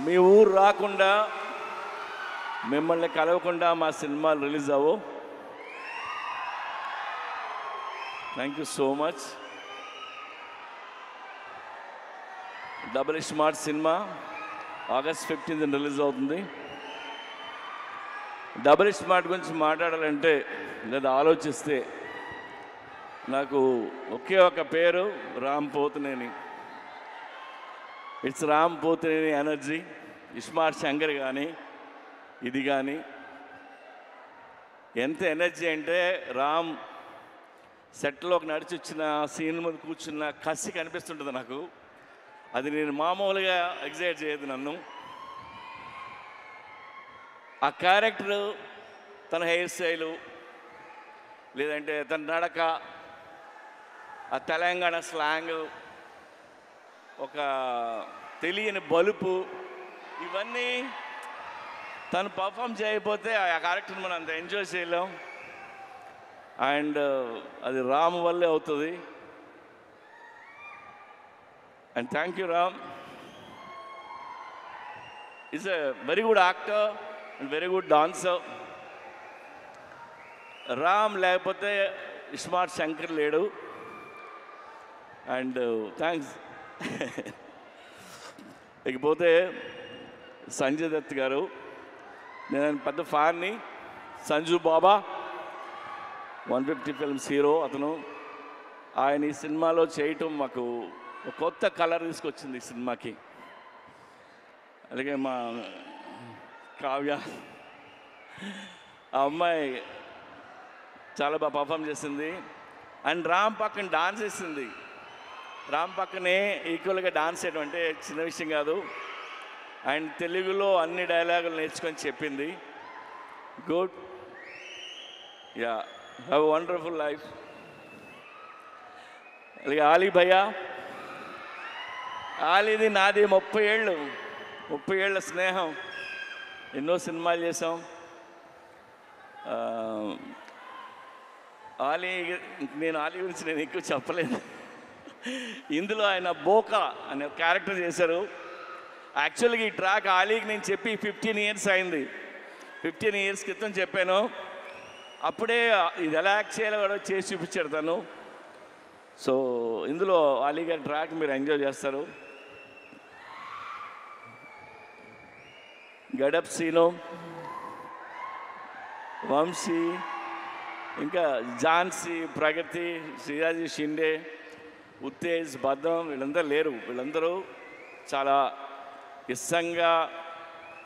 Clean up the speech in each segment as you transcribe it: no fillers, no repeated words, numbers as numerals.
మీ ఊరు రాకుండా మిమ్మల్ని కలవకుండా మా సినిమాలు రిలీజ్ అవ్వు. Thank you so much. Double smart సినిమా August 15th రిలీజ్ అవుతుంది. డబుల్ స్మార్ట్ గురించి మాట్లాడాలంటే లేదా ఆలోచిస్తే నాకు ఒకే ఒక పేరు, Ram Pothineni. It's Ram Pothineni energy. Smart Shankar కానీ ఇది కానీ ఎంత ఎనర్జీ అంటే రామ్ సెట్లోకి నడిచి వచ్చిన సీన్ ముందు కూర్చున్న కసి కనిపిస్తుంటుంది నాకు. అది నేను మామూలుగా ఎగ్జైట్ చేయదు నన్ను. ఆ క్యారెక్టరు, తన హెయిర్ స్టైలు, లేదంటే తన నడక, ఆ తెలంగాణ స్లాంగ్, ఒక తెలియని బలుపు, ఇవన్నీ తను పర్ఫామ్ చేయకపోతే ఆ క్యారెక్టర్ని మనం అంత ఎంజాయ్ చేయలేం. అండ్ అది రామ్ వల్లే అవుతుంది. And thank you Ram. Is a very good actor and very good dancer. Ram లేకపోతే స్మార్ట్ శంకర్ లేడు. And thanks. ఇకపోతే సంజయ్ దత్ గారు, నేను పెద్ద ఫ్యాన్ని. సంజు బాబా 150 ఫిల్మ్స్ హీరో అతను. ఆయన ఈ సినిమాలో చేయటం మాకు ఒక కొత్త కలర్ తీసుకొచ్చింది ఈ సినిమాకి. అలాగే మా కావ్య, ఆ అమ్మాయి చాలా బాగా పర్ఫామ్ చేసింది. అండ్ రామ్ పక్కన డాన్స్ చేసింది. రామ్ పక్కనే ఈక్వల్గా డాన్స్ చేయడం అంటే చిన్న విషయం కాదు. అండ్ తెలుగులో అన్ని డైలాగులు నేర్చుకొని చెప్పింది. Good. Yeah, have a wonderful life. అలాగే ఆలీ భయ్యా, ఆలీది నాది 30 ఏళ్ళ స్నేహం. ఎన్నో సినిమాలు చేసాం. నేను ఆలీ గురించి నేను ఎక్కువ చెప్పలేదు. ఇందులో ఆయన బోకా అనే క్యారెక్టర్ చేశారు. యాక్చువల్గా ఈ ట్రాక్ ఆలీకి నేను చెప్పి 15 ఇయర్స్ అయింది. 15 ఇయర్స్ క్రితం చెప్పాను. అప్పుడే ఇది ఎలా యాక్ట్ చేయాలో కూడా చేసి చూపించాడు తను. సో ఇందులో ఆలీ గారి ట్రాక్ మీరు ఎంజాయ్ చేస్తారు. గడప్ సీను, వంశీ, ఇంకా ఝాన్సీ, ప్రగతి, శ్రీరాజీ షిండే, ఉత్తేజ్, భద్రం, వీళ్ళందరూ లేరు. వీళ్ళందరూ చాలా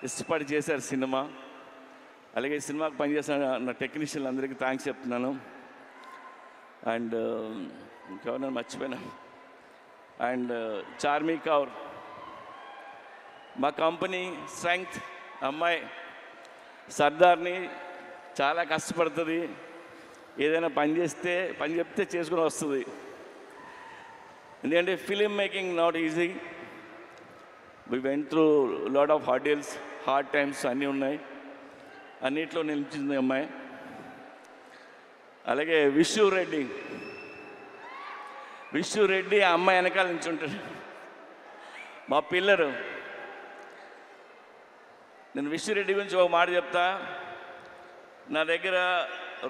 ఇష్టపడి చేశారు సినిమా. అలాగే ఈ సినిమాకి పనిచేసిన నా టెక్నీషియన్లు అందరికీ థ్యాంక్స్ చెప్తున్నాను. అండ్ ఇంకెవరైనా మర్చిపోయినా. అండ్ చార్మీ కౌర్, మా కంపెనీ స్ట్రెంగ్త్ అమ్మాయి, సర్దార్ని, చాలా కష్టపడుతుంది. ఏదైనా పని చెప్తే చేసుకుని వస్తుంది. ఎందుకంటే film making not easy. We went through lot of hurdles, hard times అన్నీ ఉన్నాయి. అన్నిట్లో నిలిచింది అమ్మాయి. అలాగే విష్ణు రెడ్డి ఆ అమ్మాయి వెనకాల నుంచి ఉంటాడు, మా పిల్లరు. నేను విష్ణు రెడ్డి గురించి ఒక మాట చెప్తా. నా దగ్గర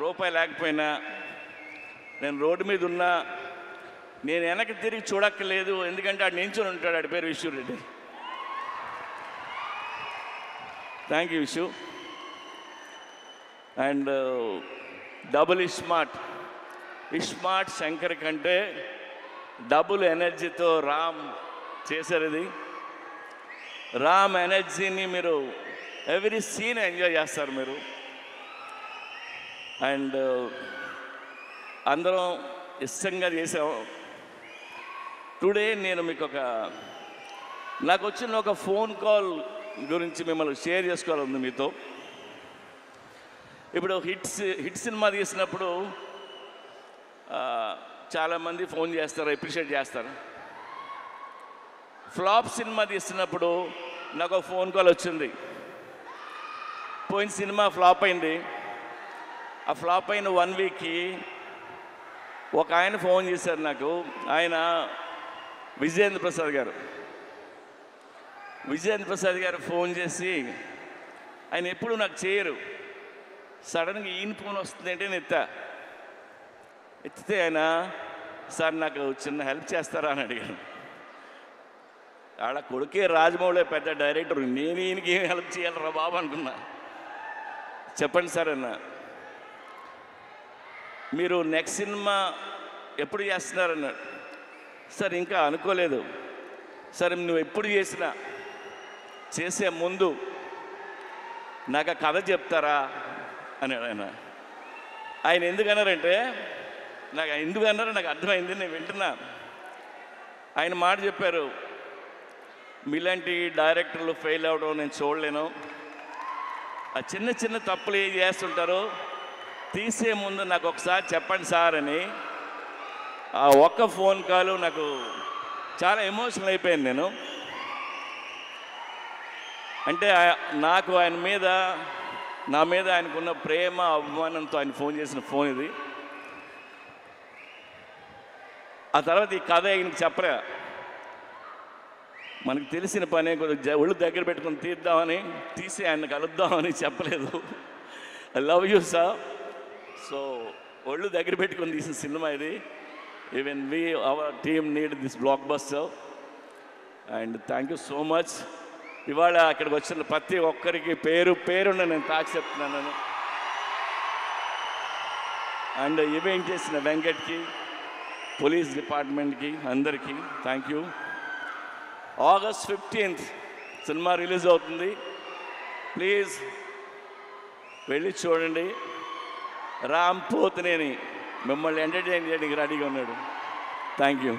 రూపాయి లేకపోయినా, నేను రోడ్డు మీద ఉన్నా, నేను వెనక్కి తిరిగి చూడక్కర్లేదు. ఎందుకంటే ఆడు నించుని ఉంటాడు. ఆడి పేరు Vishnu Reddy. Thank you Vishnu. And double smart Shankar కంటే డబుల్ ఎనర్జీతో రామ్ చేశారు. ఇది రామ్ ఎనర్జీని మీరు ఎవ్రీ సీన్ ఎంజాయ్ చేస్తారు మీరు. అండ్ అందరం ఇష్టంగా చేసాం. టుడే నేను మీకు నాకు వచ్చిన ఒక ఫోన్ కాల్ గురించి మిమ్మల్ని షేర్ చేసుకోవాలంది మీతో. ఇప్పుడు హిట్ సినిమా తీసినప్పుడు చాలామంది ఫోన్ చేస్తారు, అప్రిషియేట్ చేస్తారు. ఫ్లాప్ సినిమా తీస్తున్నప్పుడు నాకు ఒక ఫోన్ కాల్ వచ్చింది. పోయిన సినిమా ఫ్లాప్ అయింది. ఆ ఫ్లాప్ అయిన 1 వీక్కి ఒక ఆయన ఫోన్ చేశారు నాకు. ఆయన విజయేంద్ర ప్రసాద్ గారు. విజయేంద్ర ప్రసాద్ గారు ఫోన్ చేసి, ఆయన ఎప్పుడు నాకు చేయరు, సడన్గా ఈయన ఫోన్ వస్తుందంటే నేను ఎత్తితే ఆయన, సార్ నాకు చిన్న హెల్ప్ చేస్తారా అని అడిగాను. ఆడ కొడుకే రాజమౌళి పెద్ద డైరెక్టర్, నేను ఈయనకి ఏం హెల్ప్ చేయాలరా బాబు అనుకున్నా. చెప్పండి సార్ అన్న, మీరు నెక్స్ట్ సినిమా ఎప్పుడు చేస్తున్నారన్నాడు. సార్ ఇంకా అనుకోలేదు. సరే నువ్వు ఎప్పుడు చేసే ముందు నాకు ఆ కథ చెప్తారా అన్నాడు ఆయన. ఆయన ఎందుకన్నారంటే, నాకు ఎందుకన్నారో నాకు అర్థమైంది, నేను వింటున్నా. ఆయన మాట చెప్పారు, మీలాంటి డైరెక్టర్లు ఫెయిల్ అవ్వడం నేను చూడలేను. ఆ చిన్న చిన్న తప్పులు ఏం చేస్తుంటారో తీసే ముందు నాకు ఒకసారి చెప్పండి సార్ అని. ఆ ఒక్క ఫోన్ కాల్ నాకు చాలా ఎమోషనల్ అయిపోయాను నేను. అంటే నాకు ఆయన మీద, నా మీద ఆయనకున్న ప్రేమ అభిమానంతో ఆయన ఫోన్ చేసిన ఫోన్ ఇది. ఆ తర్వాత ఈ కథ ఆయనకి చెప్పరా, మనకు తెలిసిన పని కొద్దిగా ఒళ్ళు దగ్గర పెట్టుకుని తీసి ఆయన కలుద్దామని చెప్పలేదు. I love you sir. So ఒళ్ళు దగ్గర పెట్టుకుని తీసిన సినిమా ఇది. Even our team need this block buster and thank you so much. ఇవాళ అక్కడికి వచ్చిన ప్రతి ఒక్కరికి పేరున్న నేను తాకి చెప్తున్నాను. అండ్ ఈవెంట్ చేసిన వెంకట్కి, పోలీస్ డిపార్ట్మెంట్కి, అందరికీ thank you. August 15th cinema release అవుతుంది. ప్లీజ్ వెళ్ళి చూడండి. రామ్ పోతినేని మిమ్మల్ని ఎంటర్టైన్ చేయడానికి రెడీగా ఉన్నాడు. Thank you.